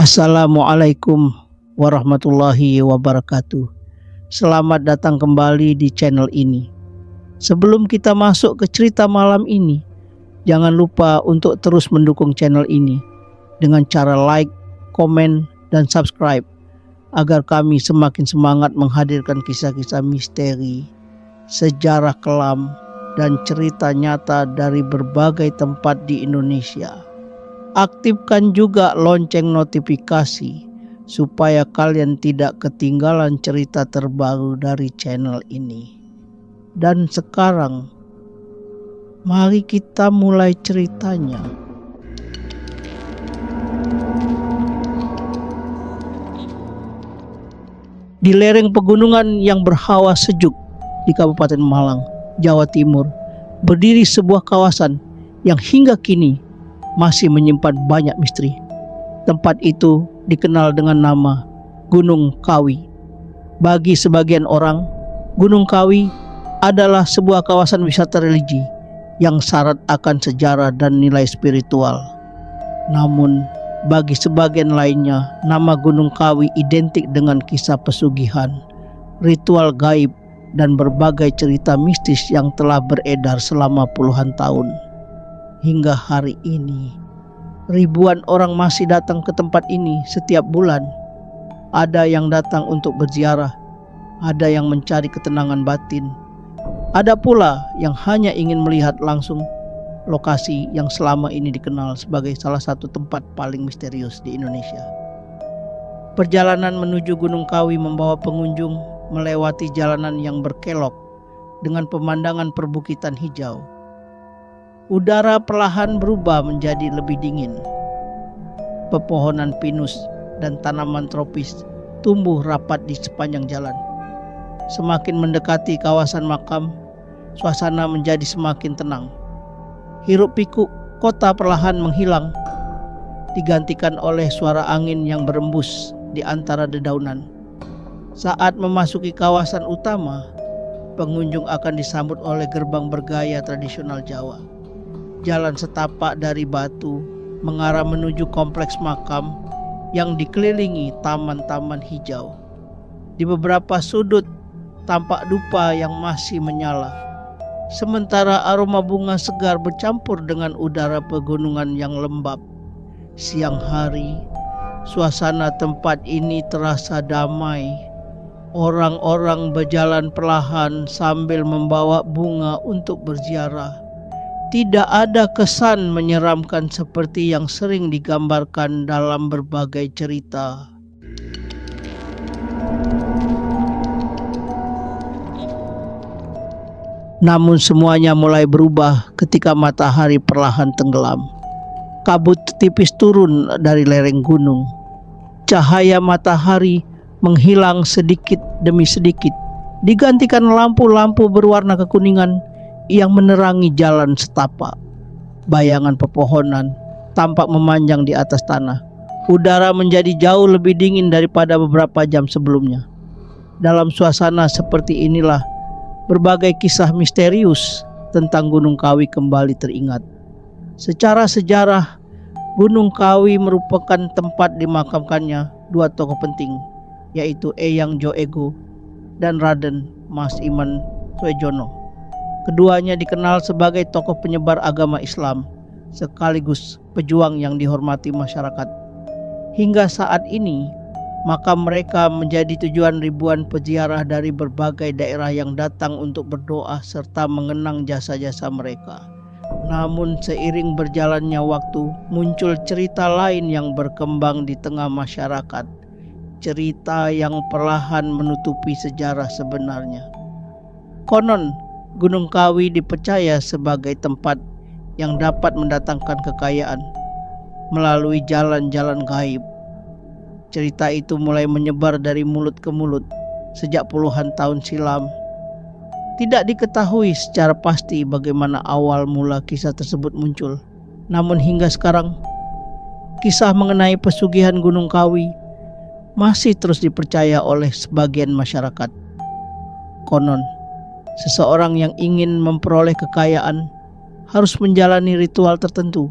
Assalamualaikum warahmatullahi wabarakatuh. Selamat datang kembali di channel ini. Sebelum kita masuk ke cerita malam ini, jangan lupa untuk terus mendukung channel ini dengan cara like, komen, dan subscribe agar kami semakin semangat menghadirkan kisah-kisah misteri, sejarah kelam, dan cerita nyata dari berbagai tempat di Indonesia. Aktifkan juga lonceng notifikasi supaya kalian tidak ketinggalan cerita terbaru dari channel ini. Dan sekarang, mari kita mulai ceritanya. Di lereng pegunungan yang berhawa sejuk di Kabupaten Malang, Jawa Timur, berdiri sebuah kawasan yang hingga kini masih menyimpan banyak misteri. Tempat itu dikenal dengan nama Gunung Kawi. Bagi sebagian orang, Gunung Kawi adalah sebuah kawasan wisata religi yang syarat akan sejarah dan nilai spiritual. Namun, bagi sebagian lainnya, nama Gunung Kawi identik dengan kisah pesugihan, ritual gaib, dan berbagai cerita mistis yang telah beredar selama puluhan tahun. Hingga hari ini, ribuan orang masih datang ke tempat ini setiap bulan. Ada yang datang untuk berziarah, ada yang mencari ketenangan batin, ada pula yang hanya ingin melihat langsung lokasi yang selama ini dikenal sebagai salah satu tempat paling misterius di Indonesia. Perjalanan menuju Gunung Kawi membawa pengunjung melewati jalanan yang berkelok dengan pemandangan perbukitan hijau. Udara perlahan berubah menjadi lebih dingin. Pepohonan pinus dan tanaman tropis tumbuh rapat di sepanjang jalan. Semakin mendekati kawasan makam, suasana menjadi semakin tenang. Hiruk pikuk kota perlahan menghilang, digantikan oleh suara angin yang berembus di antara dedaunan. Saat memasuki kawasan utama, pengunjung akan disambut oleh gerbang bergaya tradisional Jawa. Jalan setapak dari batu mengarah menuju kompleks makam yang dikelilingi taman-taman hijau. Di beberapa sudut tampak dupa yang masih menyala, sementara aroma bunga segar bercampur dengan udara pegunungan yang lembab. Siang hari, suasana tempat ini terasa damai. Orang-orang berjalan perlahan sambil membawa bunga untuk berziarah. Tidak ada kesan menyeramkan seperti yang sering digambarkan dalam berbagai cerita. Namun semuanya mulai berubah ketika matahari perlahan tenggelam. Kabut tipis turun dari lereng gunung. Cahaya matahari menghilang sedikit demi sedikit, digantikan lampu-lampu berwarna kekuningan yang menerangi jalan setapak. Bayangan pepohonan tampak memanjang di atas tanah. Udara menjadi jauh lebih dingin daripada beberapa jam sebelumnya. Dalam suasana seperti inilah, berbagai kisah misterius tentang Gunung Kawi kembali teringat. Secara sejarah, Gunung Kawi merupakan tempat dimakamkannya dua tokoh penting, yaitu Eyang Joego dan Raden Mas Iman Swejono. Keduanya dikenal sebagai tokoh penyebar agama Islam, sekaligus pejuang yang dihormati masyarakat. Hingga saat ini, makam mereka menjadi tujuan ribuan peziarah dari berbagai daerah yang datang untuk berdoa serta mengenang jasa-jasa mereka. Namun seiring berjalannya waktu, muncul cerita lain yang berkembang di tengah masyarakat. Cerita yang perlahan menutupi sejarah sebenarnya. Konon, Gunung Kawi dipercaya sebagai tempat yang dapat mendatangkan kekayaan melalui jalan-jalan gaib. Cerita itu mulai menyebar dari mulut ke mulut sejak puluhan tahun silam. Tidak diketahui secara pasti bagaimana awal mula kisah tersebut muncul. Namun hingga sekarang, kisah mengenai pesugihan Gunung Kawi masih terus dipercaya oleh sebagian masyarakat. Konon, seseorang yang ingin memperoleh kekayaan harus menjalani ritual tertentu.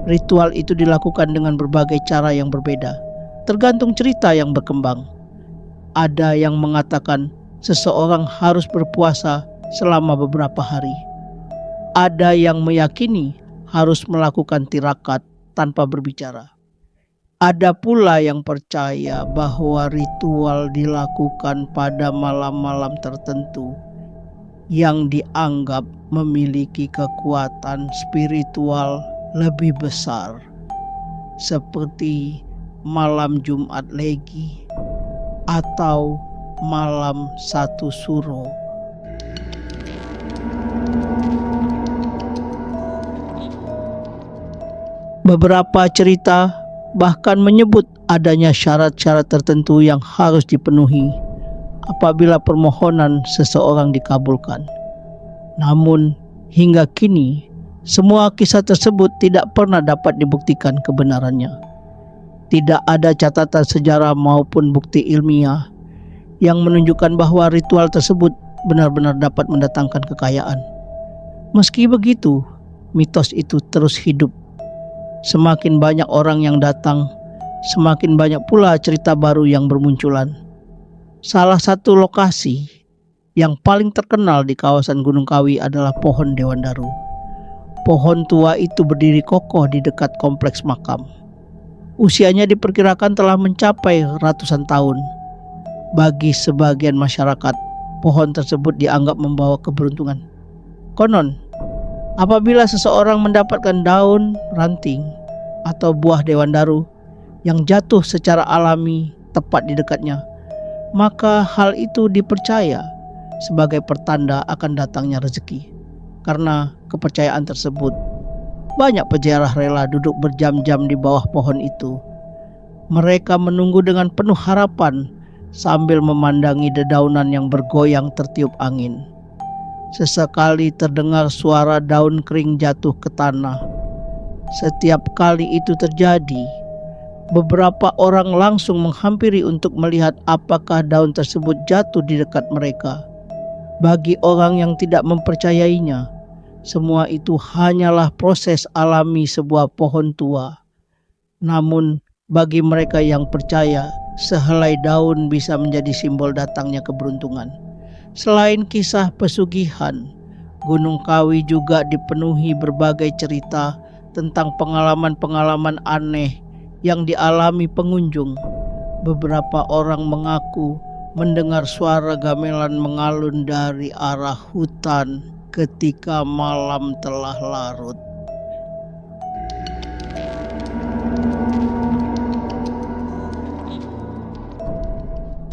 Ritual itu dilakukan dengan berbagai cara yang berbeda, tergantung cerita yang berkembang. Ada yang mengatakan seseorang harus berpuasa selama beberapa hari. Ada yang meyakini harus melakukan tirakat tanpa berbicara. Ada pula yang percaya bahwa ritual dilakukan pada malam-malam tertentu yang dianggap memiliki kekuatan spiritual lebih besar, seperti malam Jumat Legi atau malam Satu Suro. Beberapa cerita bahkan menyebut adanya syarat-syarat tertentu yang harus dipenuhi apabila permohonan seseorang dikabulkan. Namun hingga kini semua kisah tersebut tidak pernah dapat dibuktikan kebenarannya. Tidak ada catatan sejarah maupun bukti ilmiah yang menunjukkan bahwa ritual tersebut benar-benar dapat mendatangkan kekayaan. Meski begitu, mitos itu terus hidup. Semakin banyak orang yang datang, semakin banyak pula cerita baru yang bermunculan. Salah satu lokasi yang paling terkenal di kawasan Gunung Kawi adalah pohon Dewandaru. Pohon tua itu berdiri kokoh di dekat kompleks makam. Usianya diperkirakan telah mencapai ratusan tahun. Bagi sebagian masyarakat, pohon tersebut dianggap membawa keberuntungan. Konon, apabila seseorang mendapatkan daun, ranting, atau buah Dewandaru yang jatuh secara alami tepat di dekatnya, maka hal itu dipercaya sebagai pertanda akan datangnya rezeki. Karena kepercayaan tersebut, banyak peziarah rela duduk berjam-jam di bawah pohon itu. Mereka menunggu dengan penuh harapan sambil memandangi dedaunan yang bergoyang tertiup angin. Sesekali terdengar suara daun kering jatuh ke tanah. Setiap kali itu terjadi, beberapa orang langsung menghampiri untuk melihat apakah daun tersebut jatuh di dekat mereka. Bagi orang yang tidak mempercayainya, semua itu hanyalah proses alami sebuah pohon tua. Namun bagi mereka yang percaya, sehelai daun bisa menjadi simbol datangnya keberuntungan. Selain kisah pesugihan, Gunung Kawi juga dipenuhi berbagai cerita tentang pengalaman-pengalaman aneh yang dialami pengunjung. Beberapa orang mengaku mendengar suara gamelan mengalun dari arah hutan ketika malam telah larut.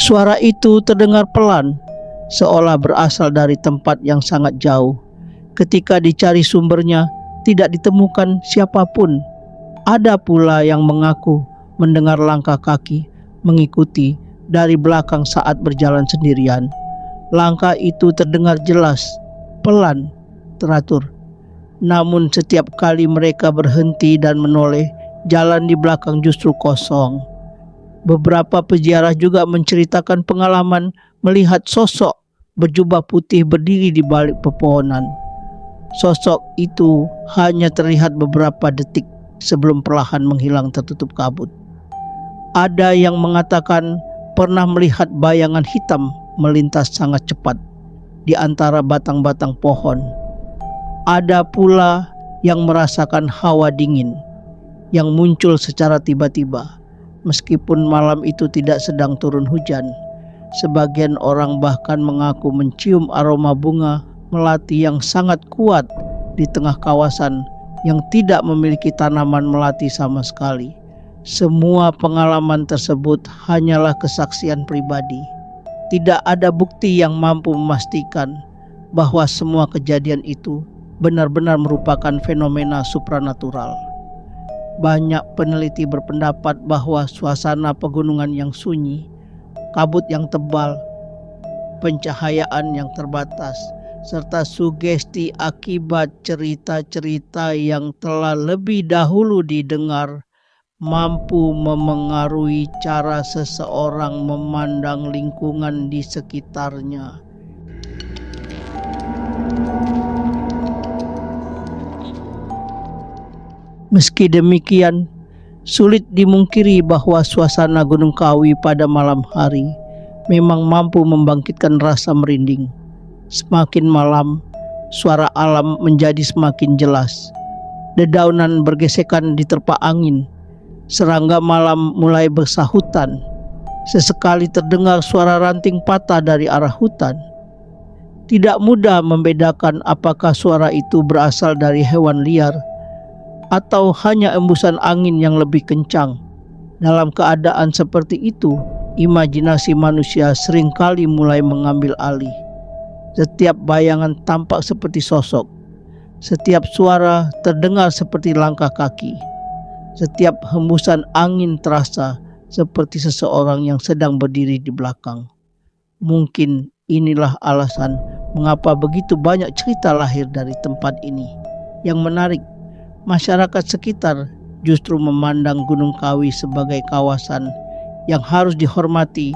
Suara itu terdengar pelan, seolah berasal dari tempat yang sangat jauh. Ketika dicari sumbernya, tidak ditemukan siapapun. Ada pula yang mengaku mendengar langkah kaki mengikuti dari belakang saat berjalan sendirian. Langkah itu terdengar jelas, pelan, teratur. Namun setiap kali mereka berhenti dan menoleh, jalan di belakang justru kosong. Beberapa peziarah juga menceritakan pengalaman melihat sosok berjubah putih berdiri di balik pepohonan. Sosok itu hanya terlihat beberapa detik sebelum perlahan menghilang tertutup kabut. Ada yang mengatakan pernah melihat bayangan hitam melintas sangat cepat di antara batang-batang pohon. Ada pula yang merasakan hawa dingin yang muncul secara tiba-tiba, meskipun malam itu tidak sedang turun hujan. Sebagian orang bahkan mengaku mencium aroma bunga melati yang sangat kuat di tengah kawasan yang tidak memiliki tanaman melati sama sekali. Semua pengalaman tersebut hanyalah kesaksian pribadi. Tidak ada bukti yang mampu memastikan bahwa semua kejadian itu benar-benar merupakan fenomena supranatural. Banyak peneliti berpendapat bahwa suasana pegunungan yang sunyi, kabut yang tebal, pencahayaan yang terbatas, serta sugesti akibat cerita-cerita yang telah lebih dahulu didengar mampu memengaruhi cara seseorang memandang lingkungan di sekitarnya. Meski demikian, sulit dimungkiri bahwa suasana Gunung Kawi pada malam hari memang mampu membangkitkan rasa merinding. Semakin malam, suara alam menjadi semakin jelas. Dedaunan bergesekan diterpa angin. Serangga malam mulai bersahutan. Sesekali terdengar suara ranting patah dari arah hutan. Tidak mudah membedakan apakah suara itu berasal dari hewan liar atau hanya embusan angin yang lebih kencang. Dalam keadaan seperti itu, imajinasi manusia seringkali mulai mengambil alih. Setiap bayangan tampak seperti sosok. Setiap suara terdengar seperti langkah kaki. Setiap hembusan angin terasa seperti seseorang yang sedang berdiri di belakang. Mungkin inilah alasan mengapa begitu banyak cerita lahir dari tempat ini. Yang menarik, masyarakat sekitar justru memandang Gunung Kawi sebagai kawasan yang harus dihormati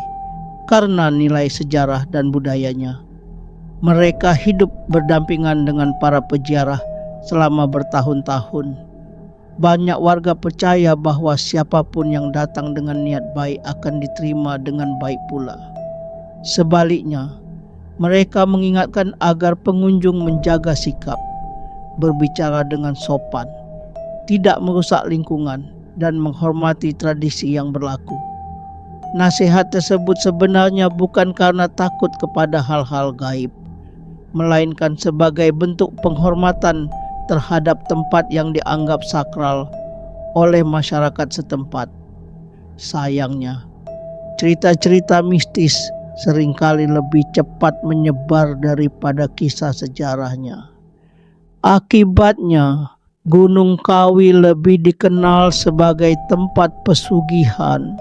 karena nilai sejarah dan budayanya. Mereka hidup berdampingan dengan para peziarah selama bertahun-tahun. Banyak warga percaya bahwa siapapun yang datang dengan niat baik akan diterima dengan baik pula. Sebaliknya, mereka mengingatkan agar pengunjung menjaga sikap, berbicara dengan sopan, tidak merusak lingkungan, dan menghormati tradisi yang berlaku. Nasihat tersebut sebenarnya bukan karena takut kepada hal-hal gaib, melainkan sebagai bentuk penghormatan terhadap tempat yang dianggap sakral oleh masyarakat setempat. Sayangnya, cerita-cerita mistis seringkali lebih cepat menyebar daripada kisah sejarahnya. Akibatnya, Gunung Kawi lebih dikenal sebagai tempat pesugihan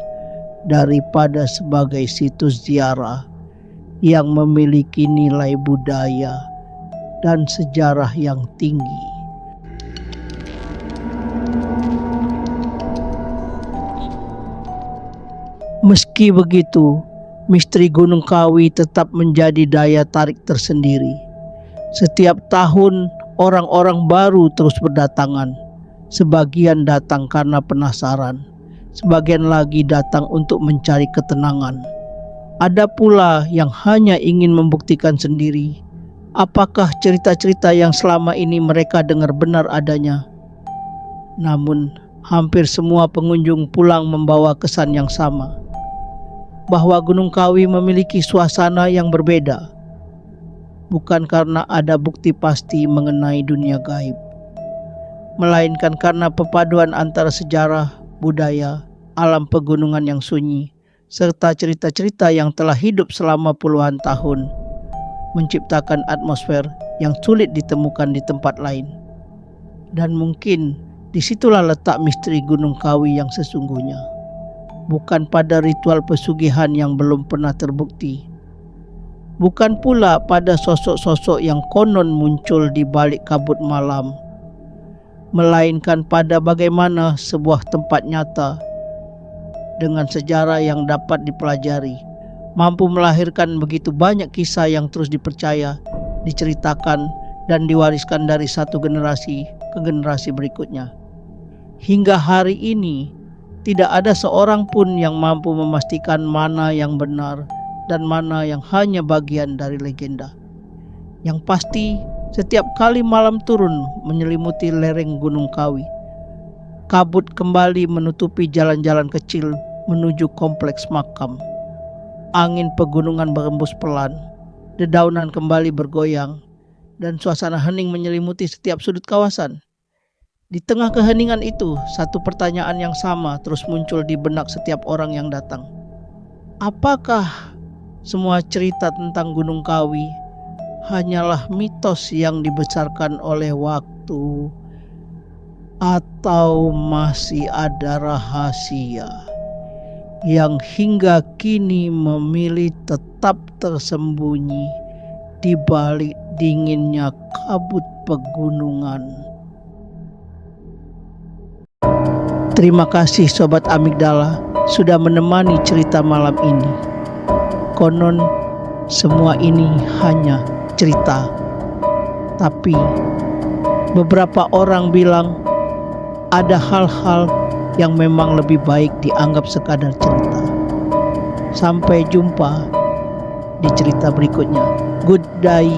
daripada sebagai situs ziarah yang memiliki nilai budaya dan sejarah yang tinggi. Meski begitu, misteri Gunung Kawi tetap menjadi daya tarik tersendiri. Setiap tahun, orang-orang baru terus berdatangan. Sebagian datang karena penasaran, sebagian lagi datang untuk mencari ketenangan. Ada pula yang hanya ingin membuktikan sendiri apakah cerita-cerita yang selama ini mereka dengar benar adanya. Namun, hampir semua pengunjung pulang membawa kesan yang sama, bahwa Gunung Kawi memiliki suasana yang berbeda, bukan karena ada bukti pasti mengenai dunia gaib, melainkan karena perpaduan antara sejarah, budaya, alam pegunungan yang sunyi, serta cerita-cerita yang telah hidup selama puluhan tahun, menciptakan atmosfer yang sulit ditemukan di tempat lain. Dan mungkin disitulah letak misteri Gunung Kawi yang sesungguhnya, bukan pada ritual pesugihan yang belum pernah terbukti, bukan pula pada sosok-sosok yang konon muncul di balik kabut malam, melainkan pada bagaimana sebuah tempat nyata dengan sejarah yang dapat dipelajari mampu melahirkan begitu banyak kisah yang terus dipercaya, diceritakan, dan diwariskan dari satu generasi ke generasi berikutnya. Hingga hari ini, tidak ada seorang pun yang mampu memastikan mana yang benar dan mana yang hanya bagian dari legenda. Yang pasti, setiap kali malam turun menyelimuti lereng Gunung Kawi, kabut kembali menutupi jalan-jalan kecil menuju kompleks makam. Angin pegunungan berembus pelan, dedaunan kembali bergoyang, dan suasana hening menyelimuti setiap sudut kawasan. Di tengah keheningan itu, satu pertanyaan yang sama terus muncul di benak setiap orang yang datang. Apakah semua cerita tentang Gunung Kawi hanyalah mitos yang dibesarkan oleh waktu, atau masih ada rahasia yang hingga kini memilih tetap tersembunyi di balik dinginnya kabut pegunungan? Terima kasih Sobat Amigdala sudah menemani cerita malam ini. Konon semua ini hanya cerita, tapi beberapa orang bilang ada hal-hal yang memang lebih baik dianggap sekadar cerita. Sampai jumpa di cerita berikutnya. Good day.